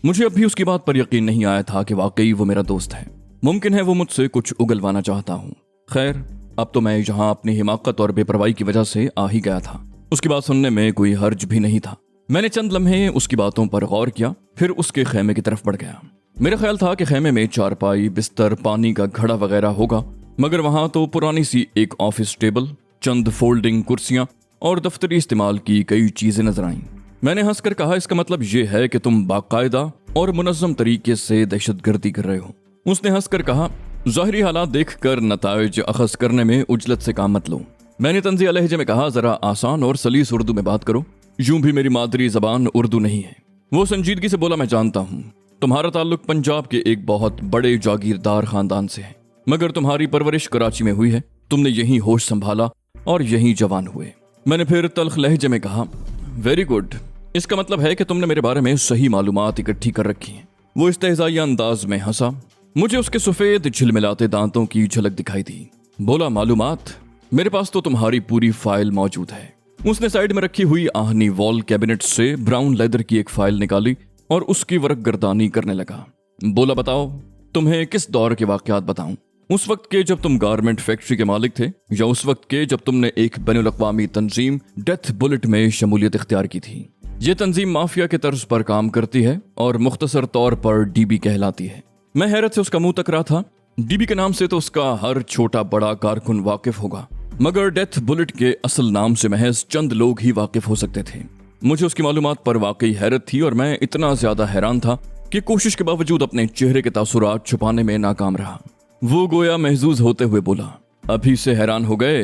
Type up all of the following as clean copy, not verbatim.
मुझे अब भी उसकी बात पर यकीन नहीं आया था कि वाकई वो मेरा दोस्त है। मुमकिन है वो मुझसे कुछ उगलवाना चाहता हूँ। खैर, अब तो मैं यहाँ अपनी हिमाकत और बेपरवाही की वजह से आ ही गया था। उसकी बात सुनने में कोई हर्ज भी नहीं था। मैंने चंद लम्हे उसकी बातों पर गौर किया, फिर उसके खेमे की तरफ बढ़ गया। मेरा ख्याल था कि खेमे में चारपाई, बिस्तर, पानी का घड़ा वगैरह होगा, मगर वहां तो पुरानी सी एक ऑफिस टेबल, चंद फोल्डिंग कुर्सियां और दफ्तरी इस्तेमाल की कई चीजें नजर आईं। मैंने हंसकर कहा, इसका मतलब ये है कि तुम बाकायदा और मुनज़्ज़म तरीके से दहशतगर्दी कर रहे हो। उसने हंसकर कहा, ज़ाहिरी हालात देखकर नताइज अखज़ करने में उजलत से काम मत लो। मैंने तंज़िया लहजे में कहा, जरा आसान और सलीस उर्दू में बात करो, यूं भी मेरी मादरी जबान उर्दू नहीं है। वो संजीदगी से बोला, मैं जानता हूँ तुम्हारा ताल्लुक पंजाब के एक बहुत बड़े जागीरदार खानदान से है, मगर तुम्हारी परवरिश कराची में हुई है। तुमने यहीं होश संभाला और यहीं जवान हुए। मैंने फिर तल्ख लहजे में कहा, वेरी गुड, इसका मतलब है कि तुमने मेरे बारे में सही मालूमात इकट्ठी कर रखी हैं। वो इस्तेहज़ाई अंदाज में हंसा। मुझे उसके सफेद झिलमिलाते दांतों की झलक दिखाई दी। बोला, मालूमात? मेरे पास तो तुम्हारी पूरी फाइल मौजूद है। उसने साइड में रखी हुई आहनी वॉल कैबिनेट से ब्राउन लेदर की एक फाइल निकाली और उसकी वरक गर्दानी करने लगा। बोला, बताओ, तुम्हें किस दौर के वाकयात बताऊं? उस वक्त के जब तुम गारमेंट फैक्ट्री के मालिक थे, या उस वक्त के जब तुमने एक बैनुल-अक़वामी तंजीम डेथ बुलेट में शमूलियत इख्तियार की थी? ये तंजीम माफिया के तर्ज पर काम करती है और मुख्तसर तौर पर डीबी कहलाती है। मैं हैरत से उसका मुंह तक रहा था। डीबी के नाम से तो उसका हर छोटा बड़ा कारकुन वाकिफ होगा, मगर डेथ बुलेट के असल नाम से महज चंद लोग ही वाकिफ हो सकते थे। मुझे उसकी मालूमात पर वाकई हैरत थी और मैं इतना ज्यादा हैरान था कि कोशिश के बावजूद अपने चेहरे के तासुरात छुपाने में नाकाम रहा। वो गोया महजूज होते हुए बोला, अभी से हैरान हो गए?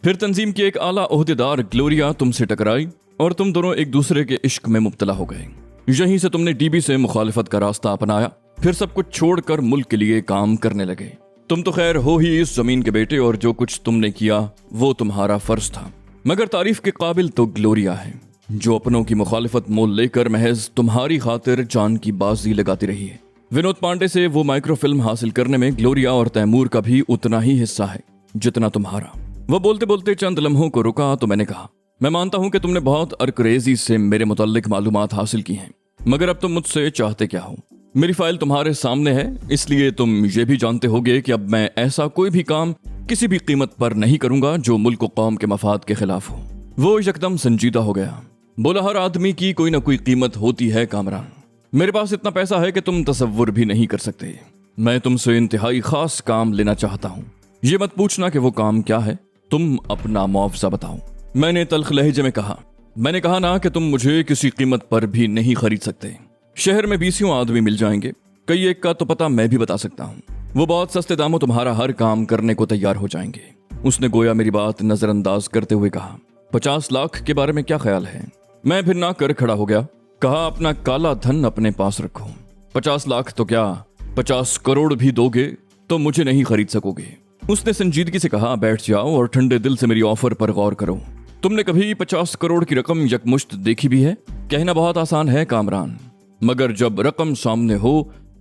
फिर तंजीम की एक आला ओहदेदार ग्लोरिया तुमसे टकराई और तुम दोनों एक दूसरे के इश्क में मुब्तला हो गए। यहीं से तुमने डीबी से मुखालिफत का रास्ता अपनाया, फिर सब कुछ छोड़कर मुल्क के लिए काम करने लगे। तुम तो खैर हो ही इस जमीन के बेटे और जो कुछ तुमने किया वो तुम्हारा फर्ज था, मगर तारीफ के काबिल तो ग्लोरिया है, जो अपनों की मुखालिफत मोल लेकर महज तुम्हारी खातिर जान की बाजी लगाती रही है। विनोद पांडे से वो माइक्रो फिल्म हासिल करने में ग्लोरिया और तैमूर का भी उतना ही हिस्सा है जितना तुम्हारा। वो बोलते बोलते चंद लम्हों को रुका तो मैंने कहा, मैं मानता हूं कि तुमने बहुत अरकरेजी से मेरे मुतल्लिक मालूमात हासिल की हैं, मगर अब तुम मुझसे चाहते क्या हो? मेरी फाइल तुम्हारे सामने है, इसलिए तुम ये भी जानते होगे कि अब मैं ऐसा कोई भी काम किसी भी कीमत पर नहीं करूंगा जो मुल्क व कौम के मफाद के खिलाफ हो। वो यकदम संजीदा हो गया। बोला, हर आदमी की कोई ना कोई कीमत होती है कामरान। मेरे पास इतना पैसा है कि तुम तसव्वुर भी नहीं कर सकते। मैं तुमसे इंतहाई खास काम लेना चाहता हूँ। ये मत पूछना कि वो काम क्या है, तुम अपना मुआवजा बताओ। मैंने तल्ख लहजे में कहा, मैंने कहा ना कि तुम मुझे किसी कीमत पर भी नहीं खरीद सकते। शहर में 20 आदमी मिल जाएंगे, कई एक का तो पता मैं भी बता सकता हूँ। वो बहुत सस्ते दामों तुम्हारा हर काम करने को तैयार हो जाएंगे। उसने गोया मेरी बात नजरअंदाज करते हुए कहा, 50 लाख के बारे में क्या ख्याल है? मैं फिर ना कर खड़ा हो गया। कहा, अपना काला धन अपने पास रखो। 50 लाख तो क्या, 50 करोड़ भी दोगे तो मुझे नहीं खरीद सकोगे। उसने संजीदगी से कहा, बैठ जाओ और ठंडे दिल से मेरी ऑफर पर गौर करो। तुमने कभी 50 करोड़ की रकम यकमुश्त देखी भी है? कहना बहुत आसान है कामरान, मगर जब रकम सामने हो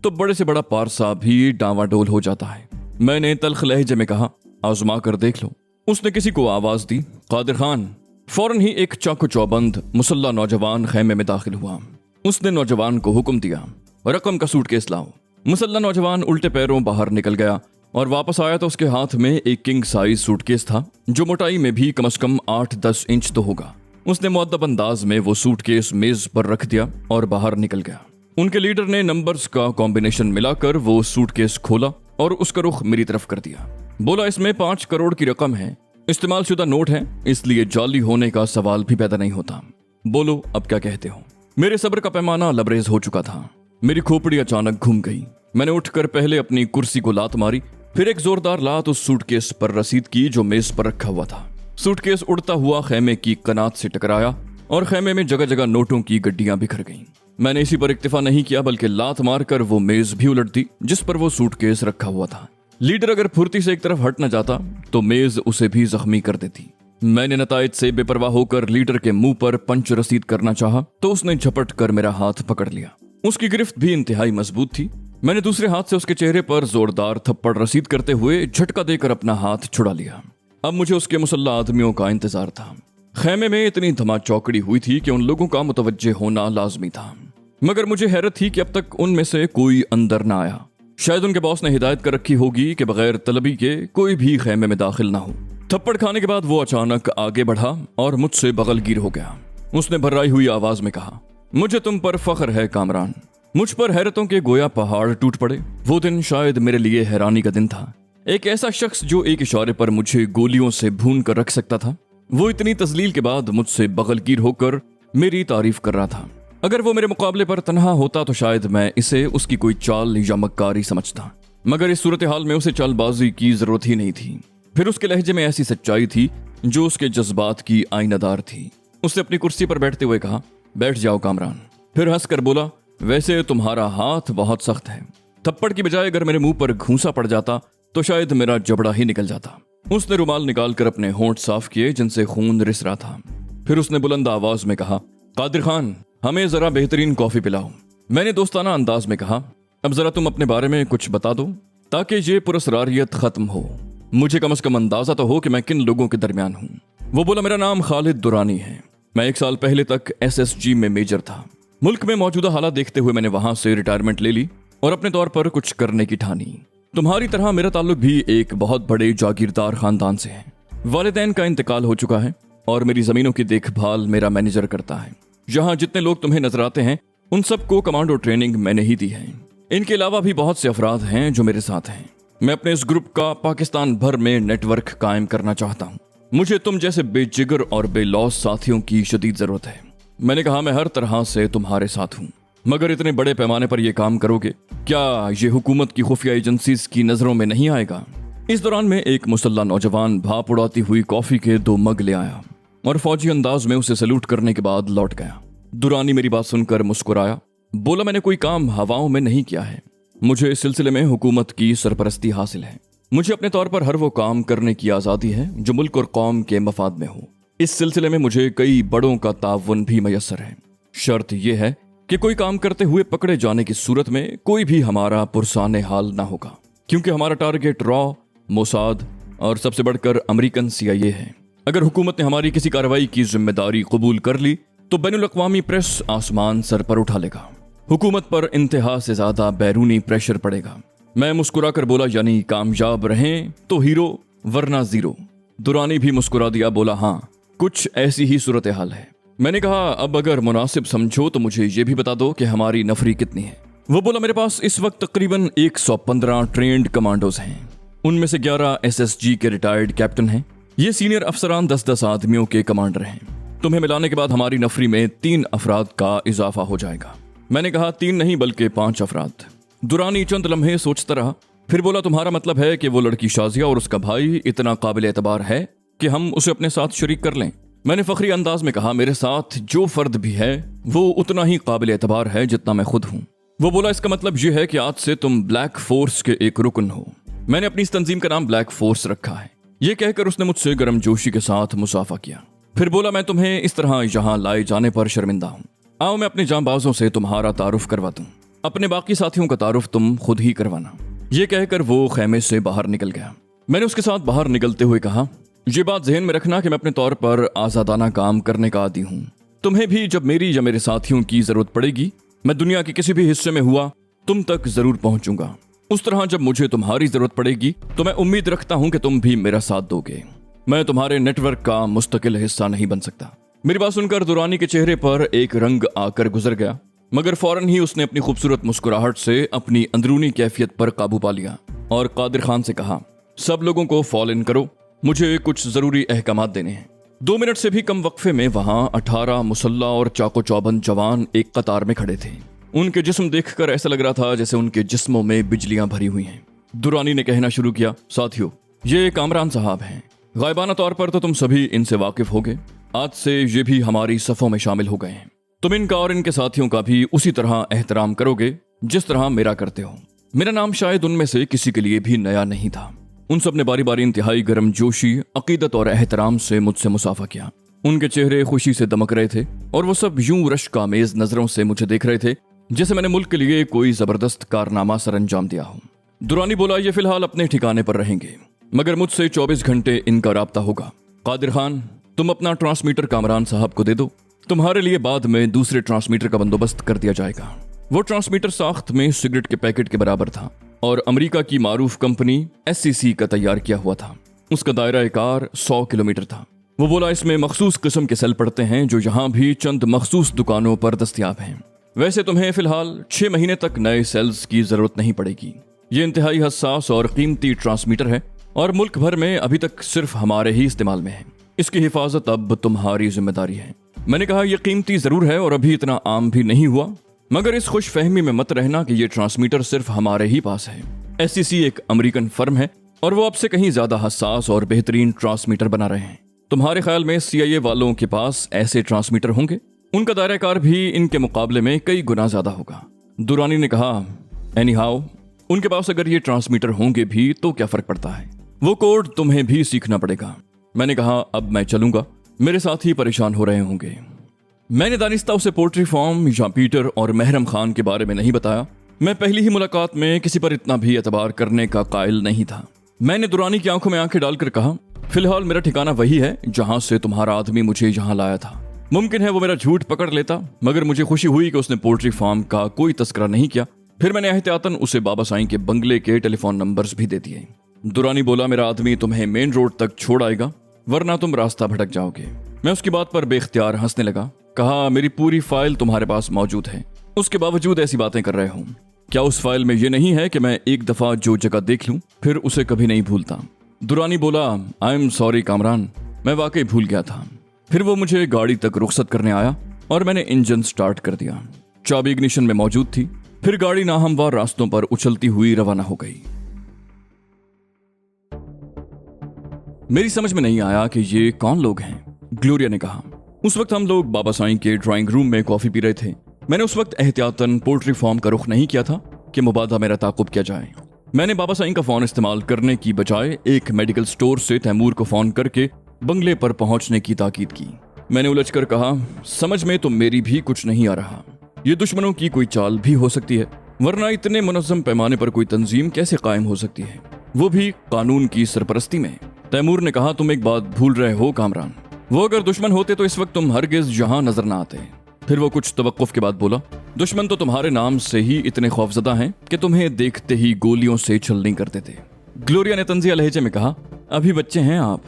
तो बड़े से बड़ा पारसा भी डावाडोल हो जाता है। मैंने तल्ख लहजे में कहा, आजमा कर देख लो। उसने किसी को आवाज दी, कादिर खान। फौरन ही एक चाकू चौबंद मुसल्ला नौजवान खेमे में दाखिल हुआ। उसने नौजवान को हुक्म दिया, रकम का सूटकेस लाओ। मुसल्ला नौजवान उल्टे पैरों बाहर निकल गया और वापस आया तो उसके हाथ में एक किंग साइज सूटकेस था, जो मोटाई में भी कम से कम 8-10 इंच तो होगा। उसने मुअद्दब अंदाज में वो सूटकेस मेज पर रख दिया और बाहर निकल गया। उनके लीडर ने नंबर्स का कॉम्बिनेशन मिलाकर वो सूटकेस खोला और उसका रुख मेरी तरफ कर दिया। बोला, इसमें 5 करोड़ की रकम है, इस्तेमाल शुदा नोट है, इसलिए जाली होने का सवाल भी पैदा नहीं होता। बोलो, अब क्या कहते हो? मेरे सब्र का पैमाना लबरेज हो चुका था। मेरी खोपड़ी अचानक घूम गई। मैंने उठकर पहले अपनी कुर्सी को लात मारी, फिर एक जोरदार लात उस सूटकेस पर रसीद की जो मेज पर रखा हुआ था। सूटकेस उड़ता हुआ खेमे की कनात से टकराया और खेमे में जगह जगह नोटों की गड्डियां बिखर गईं। मैंने इसी पर इक्तिफा नहीं किया, बल्कि लात मारकर वो मेज भी उलट दी जिस पर वो सूटकेस रखा हुआ था। लीडर अगर फुर्ती से एक तरफ हट न जाता तो मेज उसे भी जख्मी कर देती। मैंने नताइज से बेपरवाह होकर लीडर के मुंह पर पंच रसीद करना चाहा तो उसने झपट कर मेरा हाथ पकड़ लिया। उसकी गिरफ्त भी इंतहाई मजबूत थी। मैंने दूसरे हाथ से उसके चेहरे पर जोरदार थप्पड़ रसीद करते हुए झटका देकर अपना हाथ छुड़ा लिया। अब मुझे उसके मुसल्ला आदमियों का इंतजार था। खेमे में इतनी धमाचौकड़ी हुई थी कि उन लोगों का मुतवज्जे होना लाजमी था। मगर मुझे हैरत थी कि अब तक उनमें से कोई अंदर ना आया। शायद उनके बॉस ने हिदायत कर रखी होगी कि बगैर तलबी के कोई भी खेमे में दाखिल ना हो। थप्पड़ खाने के बाद वो अचानक आगे बढ़ा और मुझसे बगलगीर हो गया। उसने भर्राई हुई आवाज में कहा, मुझे तुम पर फख्र है कामरान। मुझ पर हैरतों के गोया पहाड़ टूट पड़े। वो दिन शायद मेरे लिए हैरानी का दिन था। एक ऐसा शख्स जो एक इशारे पर मुझे गोलियों से भून कर रख सकता था, वो इतनी तजलील के बाद मुझसे बगलगीर होकर मेरी तारीफ कर रहा था। अगर वो मेरे मुकाबले पर तन्हा होता तो शायद मैं इसे उसकी कोई चाल या मक्कारी समझता, मगर इस सूरत हाल में उसे चालबाजी की जरूरत ही नहीं थी। फिर उसके लहजे में ऐसी सच्चाई थी जो उसके जज्बात की आईनादार थी। उसने अपनी कुर्सी पर बैठते हुए कहा, बैठ जाओ कामरान। फिर हंसकर बोला, वैसे तुम्हारा हाथ बहुत सख्त है। थप्पड़ की बजाय अगर मेरे मुंह पर घूंसा पड़ जाता तो शायद मेरा जबड़ा ही निकल जाता। उसने रुमाल निकाल कर अपने होंठ साफ किए जिनसे खून रिस रहा था। फिर उसने बुलंद आवाज में कहा, कादिर खान, हमें जरा बेहतरीन कॉफी पिलाओ। मैंने दोस्ताना अंदाज में कहा, अब जरा तुम अपने बारे में कुछ बता दो ताकि ये पुरस्कारियत खत्म हो। मुझे कम से कम अंदाजा तो हो कि मैं किन लोगों के दरमियान हूँ। वो बोला, मेरा नाम खालिद दुरानी है। मैं 1 साल पहले तक SSG में मेजर था। मुल्क में मौजूदा हालात देखते हुए मैंने वहां से रिटायरमेंट ले ली और अपने तौर पर कुछ करने की ठानी। तुम्हारी तरह मेरा ताल्लुक भी एक बहुत बड़े जागीरदार खानदान से है। वालिदैन का इंतकाल हो चुका है और मेरी जमीनों की देखभाल मेरा मैनेजर करता है। यहाँ जितने लोग तुम्हें नजर आते हैं उन सबको कमांडो ट्रेनिंग मैंने ही दी है। इनके अलावा भी बहुत से अफराद हैं जो मेरे साथ हैं। मैं अपने इस ग्रुप का पाकिस्तान भर में नेटवर्क कायम करना चाहता हूँ। मुझे तुम जैसे बेजिगर और बेलौस साथियों की शदीद जरूरत है। मैंने कहा, मैं हर तरह से तुम्हारे साथ हूँ, मगर इतने बड़े पैमाने पर यह काम करोगे, क्या ये हुकूमत की खुफिया एजेंसीज की नजरों में नहीं आएगा? इस दौरान में एक मुसल्ला नौजवान भाप उड़ाती हुई कॉफी के 2 मग ले आया और फौजी अंदाज में उसे सैल्यूट करने के बाद लौट गया। दुरानी मेरी बात सुनकर मुस्कुराया, बोला, मैंने कोई काम हवाओं में नहीं किया है। मुझे इस सिलसिले में हुकूमत की सरपरस्ती हासिल है। मुझे अपने तौर पर हर वो काम करने की आज़ादी है जो मुल्क और कौम के मफाद में हो। इस सिलसिले में मुझे कई बड़ों का ताउन भी मयसर है। शर्त यह है कि कोई काम करते हुए पकड़े जाने की सूरत में कोई भी हमारा पुरसाने हाल ना होगा, क्योंकि हमारा टारगेट रॉ, मोसाद और सबसे बढ़कर अमेरिकन CIA है। अगर हुकूमत ने हमारी किसी कार्रवाई की जिम्मेदारी कबूल कर ली तो बैनुल अक़वामी प्रेस आसमान सर पर उठा लेगा। हुकूमत पर इंतहा से ज्यादा बैरूनी प्रेशर पड़ेगा। मैं मुस्कुरा कर बोला, यानी कामयाब रहें तो हीरो वरना जीरो। दुरानी भी मुस्कुरा दिया, बोला, हाँ कुछ ऐसी ही सूरत हाल है। मैंने कहा, अब अगर मुनासिब समझो तो मुझे ये भी बता दो कि हमारी नफरी कितनी है। वो बोला, मेरे पास इस वक्त तकरीबन 115 ट्रेंड कमांडोज हैं। उनमें से 11 SSG के रिटायर्ड कैप्टन हैं। ये सीनियर अफसरान 10-10 आदमियों के कमांडर हैं। तुम्हें मिलाने के बाद हमारी नफरी में 3 अफराद का इजाफा हो जाएगा। मैंने कहा, 3 नहीं बल्कि 5 अफराद। दुरानी चंद लम्हे सोचता रहा, फिर बोला, तुम्हारा मतलब है कि वो लड़की शाजिया और उसका भाई इतना काबिल एतबार है कि हम उसे अपने साथ शरीक कर लें? मैंने फखरी अंदाज में कहा, मेरे साथ जो फर्द भी है वो उतना ही काबिल एतबार है जितना मैं खुद हूँ। वो बोला, इसका मतलब यह है कि आज से तुम ब्लैक फोर्स के एक रुकन हो। मैंने अपनी इस तंजीम का नाम ब्लैक फोर्स रखा है। ये कहकर उसने मुझसे गर्मजोशी के साथ मुसाफा किया। फिर बोला, मैं तुम्हें इस तरह यहाँ लाए जाने पर शर्मिंदा हूँ। आओ मैं अपने जांबाजों से तुम्हारा तारुफ करवा दूं। अपने बाकी साथियों का तारुफ तुम खुद ही करवाना। ये कहकर वो खेमे से बाहर निकल गया। मैंने उसके साथ बाहर निकलते हुए कहा, ये बात ज़हन में रखना कि मैं अपने तौर पर आज़ादाना काम करने का आदी हूँ। तुम्हें भी जब मेरी या मेरे साथियों की जरूरत पड़ेगी, मैं दुनिया के किसी भी हिस्से में हुआ तुम तक जरूर पहुंचूंगा। उस तरह जब मुझे तुम्हारी जरूरत पड़ेगी तो मैं उम्मीद रखता हूं कि तुम भी मेरा साथ दोगे। मैं तुम्हारे नेटवर्क का मुस्तकिल हिस्सा नहीं बन सकता। मेरी बात सुनकर दुरानी के चेहरे पर एक रंग आकर गुजर गया, मगर फौरन ही उसने अपनी खूबसूरत मुस्कुराहट से अपनी अंदरूनी कैफियत पर काबू पा लिया और कादिर खान से कहा, सब लोगों को फॉलो इन करो, मुझे कुछ जरूरी अहकामात देने हैं। 2 मिनट से भी कम वक्फे में वहां 18 मुसल्ला और चाको चौबंद जवान एक कतार में खड़े थे। उनके जिस्म देखकर ऐसा लग रहा था जैसे उनके जिस्मों में बिजलियां भरी हुई हैं। दुरानी ने कहना शुरू किया, साथियों, ये कामरान साहब हैं। गायबाना तौर पर तो तुम सभी इनसे वाकिफ होगे। आज से ये भी हमारी सफों में शामिल हो गए हैं। तुम इनका और इनके साथियों का भी उसी तरह एहतराम करोगे जिस तरह मेरा करते हो। मेरा नाम शायद उनमें से किसी के लिए भी नया नहीं था। उन सब ने बारी बारी इंतहाई गर्मजोशी, अकीदत और एहतराम से मुझसे मुसाफा किया। उनके चेहरे खुशी से दमक रहे थे और वो सब यूं रश्क-आमेज नजरों से मुझे देख रहे थे जैसे मैंने मुल्क के लिए कोई जबरदस्त कारनामा सर अंजाम दिया हो। दुरानी बोला, ये फिलहाल अपने ठिकाने पर रहेंगे, मगर मुझसे 24 घंटे इनका राब्ता होगा। कादिर खान, तुम अपना ट्रांसमीटर कामरान साहब को दे दो। तुम्हारे लिए बाद में दूसरे ट्रांसमीटर का बंदोबस्त कर दिया जाएगा। वो ट्रांसमीटर साख्त में सिगरेट के पैकेट के बराबर था और अमेरिका की मारूफ कंपनी SCC का तैयार किया हुआ था। उसका दायरा कार 100 किलोमीटर था। वो बोला, इसमें मखसूस किस्म के सेल पड़ते हैं जो यहाँ भी चंद मखसूस दुकानों पर दस्तयाब हैं। वैसे तुम्हें फिलहाल 6 महीने तक नए सेल्स की जरूरत नहीं पड़ेगी। ये इंतहाई हसास और कीमती ट्रांसमीटर है और मुल्क भर में अभी तक सिर्फ हमारे ही इस्तेमाल में है। इसकी हिफाजत अब तुम्हारी जिम्मेदारी है। मैंने कहा, यह कीमती जरूर है और अभी इतना आम भी नहीं हुआ, मगर इस खुश फहमी में मत रहना कि ये ट्रांसमीटर सिर्फ हमारे ही पास है। SCC एक अमेरिकन फर्म है और वो आपसे कहीं ज्यादा हसास और बेहतरीन ट्रांसमीटर बना रहे हैं। तुम्हारे ख्याल में CIA वालों के पास ऐसे ट्रांसमीटर होंगे? उनका दायरा कार भी इनके मुकाबले में कई गुना ज्यादा होगा। दुरानी ने कहा, एनीहाउ, उनके पास अगर ये ट्रांसमीटर होंगे भी तो क्या फर्क पड़ता है, वो कोड तुम्हें भी सीखना पड़ेगा। मैंने कहा, अब मैं चलूंगा, मेरे साथ ही परेशान हो रहे होंगे। मैंने दानिस्ता उसे पोल्ट्री फार्म या पीटर और महरम खान के बारे में नहीं बताया। मैं पहली ही मुलाकात में किसी पर इतना भी एतबार करने का कायल नहीं था। मैंने दुरानी की आंखों में आंखें डालकर कहा, फिलहाल मेरा ठिकाना वही है जहां से तुम्हारा आदमी मुझे यहाँ लाया था। मुमकिन है वो मेरा झूठ पकड़ लेता, मगर मुझे खुशी हुई कि उसने पोल्ट्री फार्म का कोई तस्करा नहीं किया। फिर मैंने एहतियातन उसे बाबा साईं के बंगले के टेलीफोन नंबर्स भी दे दिए। दुरानी बोला, मेरा आदमी तुम्हें मेन रोड तक छोड़ आएगा, वरना तुम रास्ता भटक जाओगे। मैं उसकी बात पर बेख्तियार हंसने लगा। कहा, मेरी पूरी फाइल तुम्हारे पास मौजूद है, उसके बावजूद ऐसी बातें कर रहे हो। क्या उस फाइल में ये नहीं है कि मैं एक दफा जो जगह देख लूं फिर उसे कभी नहीं भूलता? दुरानी बोला, आई एम सॉरी कामरान, मैं वाकई भूल गया था। फिर वो मुझे गाड़ी तक रुखसत करने आया और मैंने इंजन स्टार्ट कर दिया। चाबी इग्निशन में मौजूद थी। फिर गाड़ी नाहमवार रास्तों पर उछलती हुई रवाना हो गई। मेरी समझ में नहीं आया कि ये कौन लोग हैं, ग्लोरिया ने कहा। उस वक्त हम लोग बाबा साईं के ड्राइंग रूम में कॉफी पी रहे थे। मैंने उस वक्त एहतियातन पोल्ट्री फार्म का रुख नहीं किया था कि मुबादा मेरा ताकुब किया जाए। मैंने बाबा साईं का फोन इस्तेमाल करने की बजाय एक मेडिकल स्टोर से तैमूर को फोन करके बंगले पर पहुंचने की ताकीद की। मैंने उलझकर कहा, समझ में तो मेरी भी कुछ नहीं आ रहा। ये दुश्मनों की कोई चाल भी हो सकती है, वरना इतने मुनज़्ज़म पैमाने पर कोई तंजीम कैसे कायम हो सकती है, वो भी कानून की सरपरस्ती में। तैमूर ने कहा, तुम एक बात भूल रहे हो कामरान, वो अगर दुश्मन होते तो इस वक्त तुम हरगिज यहाँ नजर ना आते। फिर वो कुछ तवक्कुफ के बाद बोला, दुश्मन तो तुम्हारे नाम से ही इतने खौफजदा हैं कि तुम्हें देखते ही गोलियों से छलनी कर देते। ग्लोरिया ने तंजिया लहजे में कहा, अभी बच्चे हैं आप,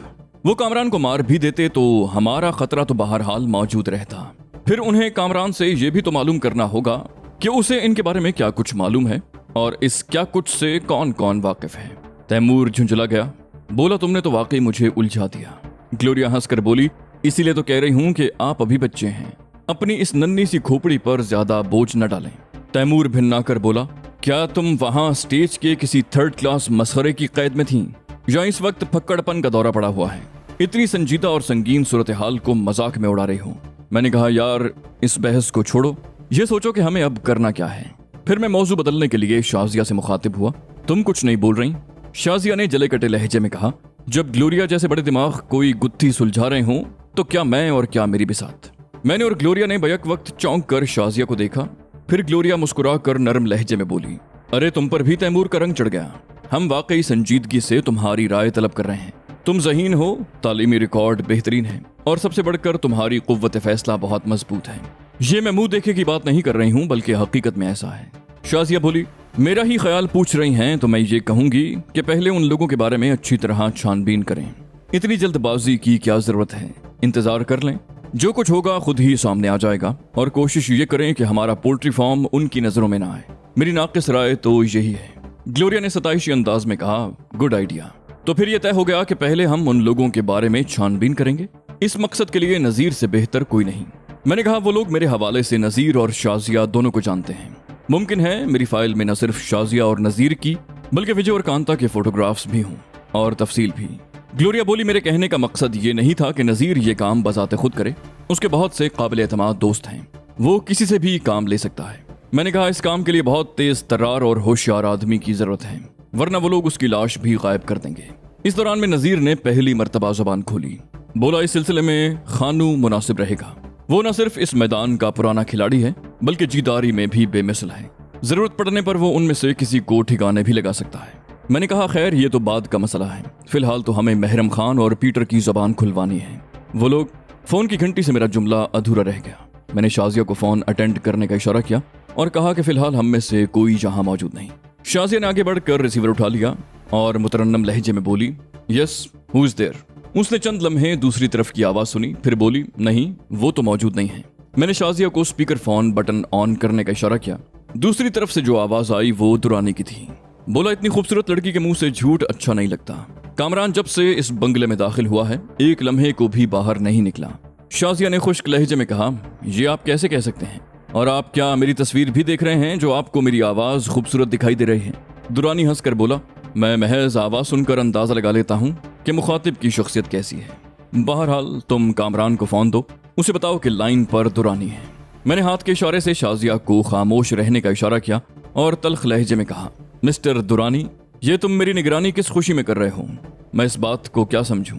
वो कामरान को मार भी देते तो हमारा खतरा तो बहरहाल मौजूद रहता। फिर उन्हें कामरान से यह भी तो मालूम करना होगा कि उसे इनके बारे में क्या कुछ मालूम है और इस क्या कुछ से कौन कौन वाकिफ है। तैमूर झुंझला गया, बोला, तुमने तो वाकई मुझे उलझा दिया। ग्लोरिया हंसकर बोली, इसीलिए तो कह रही हूं कि आप अभी बच्चे हैं, अपनी इस नन्ही सी खोपड़ी पर ज्यादा बोझ न डालें। तैमूर भिन्ना कर बोला, क्या तुम वहां स्टेज के किसी 3rd क्लास मसखरे की कैद में थीं या इस वक्त फक्कड़पन का दौरा पड़ा हुआ है? इतनी संजीदा और संगीन सूरत हाल को मजाक में उड़ा रही हो। मैंने कहा, यार इस बहस को छोड़ो, ये सोचो कि हमें अब करना क्या है। फिर मैं मौजू बदलने के लिए शाजिया से मुखातिब हुआ, तुम कुछ नहीं बोल रही? शाजिया ने जले कटे लहजे में कहा, जब ग्लोरिया जैसे बड़े दिमाग कोई गुत्थी सुलझा रहे हों तो क्या मैं और क्या मेरी बिसात। मैंने और ग्लोरिया ने बैक वक्त चौंक कर शाजिया को देखा। फिर ग्लोरिया मुस्कुरा कर नरम लहजे में बोली, अरे तुम पर भी तैमूर का रंग चढ़ गया। हम वाकई संजीदगी से तुम्हारी राय तलब कर रहे हैं। तुम ज़हीन हो, तालीमी रिकॉर्ड बेहतरीन है और सबसे बढ़कर तुम्हारी कुव्वत फैसला बहुत मजबूत है। ये मैं मुंह देखे की बात नहीं कर रही हूँ, बल्कि हकीकत में ऐसा है। शाजिया बोली, मेरा ही ख्याल पूछ रही हैं तो मैं ये कहूंगी कि पहले उन लोगों के बारे में अच्छी तरह छानबीन करें। इतनी जल्दबाजी की क्या जरूरत है, इंतजार कर लें, जो कुछ होगा खुद ही सामने आ जाएगा। और कोशिश ये करें कि हमारा पोल्ट्री फार्म उनकी नजरों में ना आए। मेरी नाक़िस राय तो यही है। ग्लोरिया ने सताइशी अंदाज में कहा, गुड आइडिया। तो फिर यह तय हो गया कि पहले हम उन लोगों के बारे में छानबीन करेंगे। इस मकसद के लिए नजीर से बेहतर कोई नहीं। मैंने कहा, वो लोग मेरे हवाले से नजीर और शाजिया दोनों को जानते हैं। मुमकिन है मेरी फाइल में न सिर्फ शाजिया और नजीर की बल्कि विजय और कांता के फोटोग्राफ्स भी हों और तफसील भी। ग्लोरिया बोली, मेरे कहने का मकसद ये नहीं था कि नजीर ये काम बजाते खुद करे। उसके बहुत से काबिल एतमाद दोस्त हैं, वो किसी से भी काम ले सकता है। मैंने कहा, इस काम के लिए बहुत तेज तर्रार और होशियार आदमी की जरूरत है, वरना वो लोग उसकी लाश भी गायब कर देंगे। इस दौरान में नजीर ने पहली मर्तबा जुबान खोली। बोला, इस सिलसिले में खानू मुनासिब रहेगा। वो न सिर्फ इस मैदान का पुराना खिलाड़ी है बल्कि जीदारी में भी बेमिसल है। जरूरत पड़ने पर वो उनमें से किसी को ठिकाने भी लगा सकता है। मैंने कहा, खैर ये तो बाद का मसला है, फिलहाल तो हमें महरम खान और पीटर की जुबान खुलवानी है। वो लोग फोन की घंटी से मेरा जुमला अधूरा रह गया। मैंने शाजिया को फोन अटेंड करने का इशारा किया और कहा कि फिलहाल हम में से कोई यहाँ मौजूद नहीं। शाजिया ने आगे बढ़कर रिसीवर उठा लिया और मुतरन्नम लहजे में बोली, यस, हु इज देयर। उसने चंद लम्हे दूसरी तरफ की आवाज सुनी, फिर बोली, नहीं, वो तो मौजूद नहीं है। मैंने शाजिया को स्पीकर फोन बटन ऑन करने का इशारा किया। दूसरी तरफ से जो आवाज आई वो दुरानी की थी। बोला, इतनी खूबसूरत लड़की के मुंह से झूठ अच्छा नहीं लगता। कामरान जब से इस बंगले में दाखिल हुआ है, एक लम्हे को भी बाहर नहीं निकला। शाजिया ने खुश्क लहजे में कहा, ये आप कैसे कह सकते हैं? और आप क्या मेरी तस्वीर भी देख रहे हैं जो आपको मेरी आवाज खूबसूरत दिखाई दे रही है? दुरानी हंसकर बोला, मैं महज आवाज सुनकर अंदाजा लगा लेता हूँ कि मुखातिब की शख्सियत कैसी है। बहरहाल तुम कामरान को फोन दो, उसे बताओ कि लाइन पर दुरानी है। मैंने हाथ के इशारे से शाजिया को खामोश रहने का इशारा किया और तल्ख लहजे में कहा, मिस्टर दुरानी, ये तुम मेरी निगरानी किस खुशी में कर रहे हो? मैं इस बात को क्या समझूं?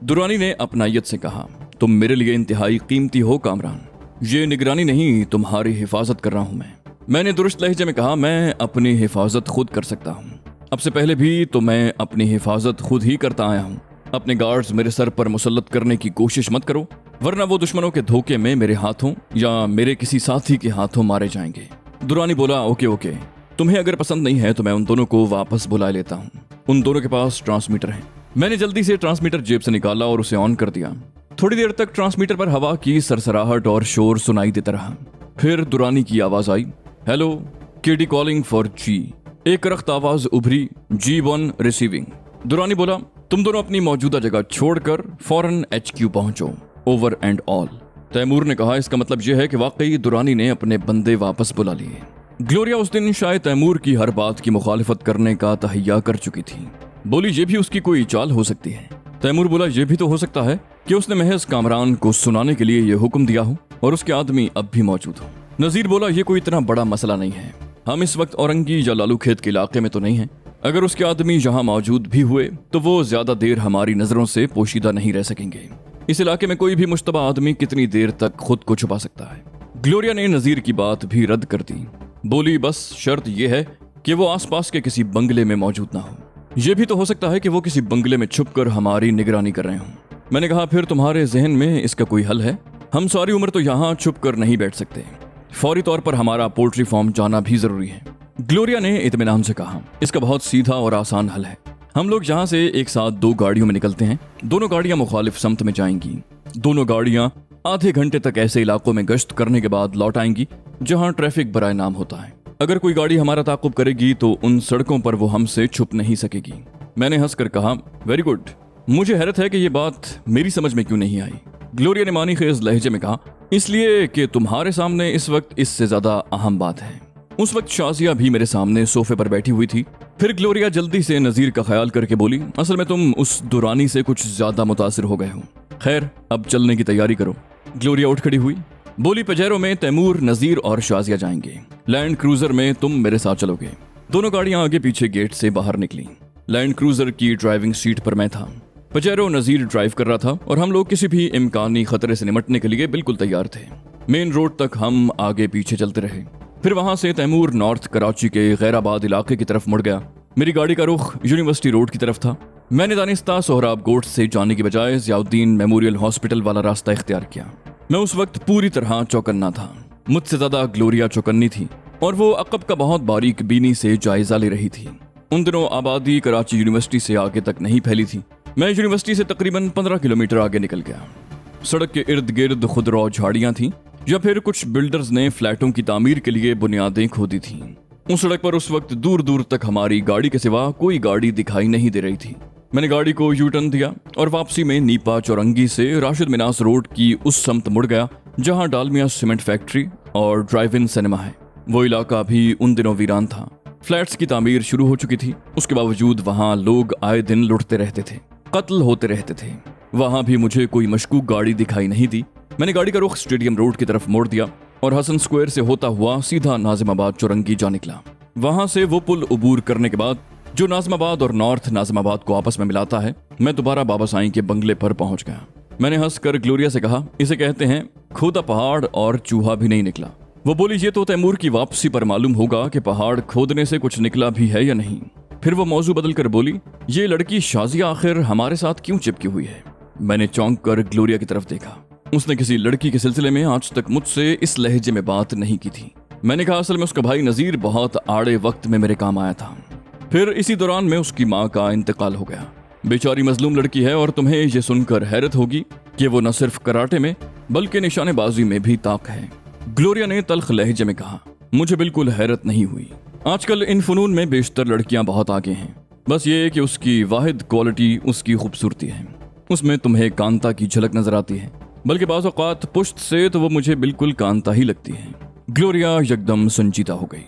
दुरानी ने अपनायत से कहा, तुम मेरे लिए इंतहाई कीमती हो कामरान। ये निगरानी नहीं, तुम्हारी हिफाजत कर रहा हूं मैं। मैंने दुरुस्त लहजे में कहा, मैं अपनी हिफाजत खुद कर सकता हूं। अब से पहले भी तो मैं अपनी हिफाजत खुद ही करता आया हूं। अपने गार्ड्स मेरे सर पर मुसल्लत करने की कोशिश मत करो, वरना वो दुश्मनों के धोखे में मेरे हाथों या मेरे किसी साथी के हाथों मारे जाएंगे। दुरानी बोला, ओके ओके, तुम्हें अगर पसंद नहीं है तो मैं उन दोनों को वापस बुला लेता हूँ। उन दोनों के पास ट्रांसमीटर है। मैंने जल्दी से ट्रांसमीटर जेब से निकाला और उसे ऑन कर दिया। थोड़ी देर तक ट्रांसमीटर पर हवा की सरसराहट और शोर सुनाई देता रहा। फिर दुरानी की आवाज आई, हेलो, केडी कॉलिंग फॉर जी। एक रख्त आवाज उभरी, G1 रिसीविंग। दुरानी बोला, तुम दोनों अपनी मौजूदा जगह छोड़कर फौरन HQ पहुंचो, ओवर एंड ऑल। तैमूर ने कहा, इसका मतलब यह है कि वाकई दुरानी ने अपने बंदे वापस बुला लिए। ग्लोरिया उस दिन शायद तैमूर की हर बात की मुखालिफत करने का तहैया कर चुकी थी। बोली, ये भी उसकी कोई चाल हो सकती है। तैमूर बोला, ये भी तो हो सकता है कि उसने महज कामरान को सुनाने के लिए ये हुक्म दिया हो और उसके आदमी अब भी मौजूद हो। नजीर बोला, ये कोई इतना बड़ा मसला नहीं है। हम इस वक्त औरंगी या लालू खेत के इलाके में तो नहीं है। अगर उसके आदमी यहाँ मौजूद भी हुए तो वो ज्यादा देर हमारी नजरों से पोशीदा नहीं रह सकेंगे। इस इलाके में कोई भी मुश्तबा आदमी कितनी देर तक खुद को छुपा सकता है? ग्लोरिया ने नजीर की बात भी रद्द कर दी। बोली, बस शर्त यह है कि वो आसपास के किसी बंगले में मौजूद ना हो। यह भी तो हो सकता है कि वो किसी बंगले में छुपकर हमारी निगरानी कर रहे हों। मैंने कहा, फिर तुम्हारे जहन में इसका कोई हल है? हम सारी उम्र तो यहाँ छुपकर नहीं बैठ सकते। फौरी तौर पर हमारा पोल्ट्री फार्म जाना भी जरूरी है। ग्लोरिया ने इत्मीनान से कहा, इसका बहुत सीधा और आसान हल है। हम लोग यहाँ से एक साथ 2 गाड़ियों में निकलते हैं। दोनों गाड़ियां मुखालिफ समत में जाएंगी। दोनों गाड़ियां आधे घंटे तक ऐसे इलाकों में गश्त करने के बाद लौट आएंगी जहां ट्रैफिक बराए नाम होता है। अगर कोई गाड़ी हमारा ताकुब करेगी तो उन सड़कों पर वो हमसे छुप नहीं सकेगी। मैंने हंसकर कहा, वेरी गुड। मुझे हैरत है कि ये बात मेरी समझ में क्यों नहीं आई। ग्लोरिया ने मानी खेज लहजे में कहा, इसलिए कि तुम्हारे सामने इस वक्त इससे ज्यादा अहम बात है। उस वक्त शाजिया भी मेरे सामने सोफे पर बैठी हुई थी। फिर ग्लोरिया जल्दी से नजीर का ख्याल करके बोली, असल में तुम उस दुरानी से कुछ ज्यादा मुतासिर हो गए हो। खैर, अब चलने की तैयारी करो। ग्लोरिया उठ खड़ी हुई, बोली, पजेरो में तैमूर, नजीर और शाजिया जाएंगे। लैंड क्रूजर में तुम मेरे साथ चलोगे। दोनों गाड़ियां आगे पीछे गेट से बाहर निकली। लैंड क्रूजर की ड्राइविंग सीट पर मैं था। पजेरो नजीर ड्राइव कर रहा था और हम लोग किसी भी इम्कानी खतरे से निपटने के लिए बिल्कुल तैयार थे। मेन रोड तक हम आगे पीछे चलते रहे। फिर वहां से तैमूर नॉर्थ कराची के गैराबाद इलाके की तरफ मुड़ गया। मेरी गाड़ी का रुख यूनिवर्सिटी रोड की तरफ था। मैंने दानिस्ता सोहराब गोट से जाने की बजाय ज़ियाउद्दीन मेमोरियल हॉस्पिटल वाला रास्ता इख्तियार किया। मैं उस वक्त पूरी तरह चौकन्ना था। मुझसे ज्यादा ग्लोरिया चौकन्नी थी और वो अकब का बहुत बारीक बीनी से जायजा ले रही थी। उन दिनों आबादी कराची यूनिवर्सिटी से आगे तक नहीं फैली थी। मैं यूनिवर्सिटी से तकरीबन 15 किलोमीटर आगे निकल गया। सड़क के इर्द गिर्द खुदरौ झाड़ियां थीं या फिर कुछ बिल्डर्स ने फ्लैटों की तामीर के लिए बुनियादें खोदी थीं। उस सड़क पर उस वक्त दूर दूर तक हमारी गाड़ी के सिवा कोई गाड़ी दिखाई नहीं दे रही थी। मैंने गाड़ी को यू टर्न दिया और वापसी में नीपा चौरंगी से राशिद मिनास रोड की उस समत मुड़ गया जहां डालमिया सीमेंट फैक्ट्री और ड्राइव इन सिनेमा है। वो इलाका भी उन दिनों वीरान था। फ्लैट्स की तामीर शुरू हो चुकी थी। उसके बावजूद वहां लोग आए दिन लुटते रहते थे, कत्ल होते रहते थे। वहां भी मुझे कोई मशकूक गाड़ी दिखाई नहीं दी। मैंने गाड़ी का रुख स्टेडियम रोड की तरफ मोड़ दिया और हसन स्क्वायर से होता हुआ सीधा नाजिमाबाद चौरंगी जा निकला। वहां से वो पुल उबूर करने के बाद जो नाजिमाबाद और नॉर्थ नाजिमाबाद को आपस में मिलाता है, मैं दोबारा बाबा साईं के बंगले पर पहुंच गया। मैंने हंसकर ग्लोरिया से कहा, इसे कहते हैं खोदा पहाड़ और चूहा भी नहीं निकला। वो बोली, ये तो तैमूर की वापसी पर मालूम होगा कि पहाड़ खोदने से कुछ निकला भी है या नहीं। फिर वो मौजू बदल कर बोली, ये लड़की शाजिया आखिर हमारे साथ क्यों चिपकी हुई है? मैंने चौंक कर ग्लोरिया की तरफ देखा। उसने किसी लड़की के सिलसिले में आज तक मुझसे इस लहजे में बात नहीं की थी। मैंने कहा असल में उसका भाई नज़ीर बहुत आड़े वक्त में मेरे काम आया था। फिर इसी दौरान में उसकी माँ का इंतकाल हो गया। बेचारी मजलूम लड़की है और तुम्हें ये सुनकर हैरत होगी कि वो न सिर्फ कराटे में बल्कि निशानेबाजी में भी ताक है। ग्लोरिया ने तल्ख लहजे में कहा। मुझे बिल्कुल हैरत नहीं हुई। आजकल इन फनून में बेशतर लड़कियां बहुत आगे हैं। बस ये कि उसकी वाहिद क्वालिटी उसकी खूबसूरती है। उसमें तुम्हें कांता की झलक नजर आती है, बल्कि बाज़ औक़ात पुश्त से तो वो मुझे बिल्कुल कांता ही लगती है। ग्लोरिया एकदम संजीदा हो गई।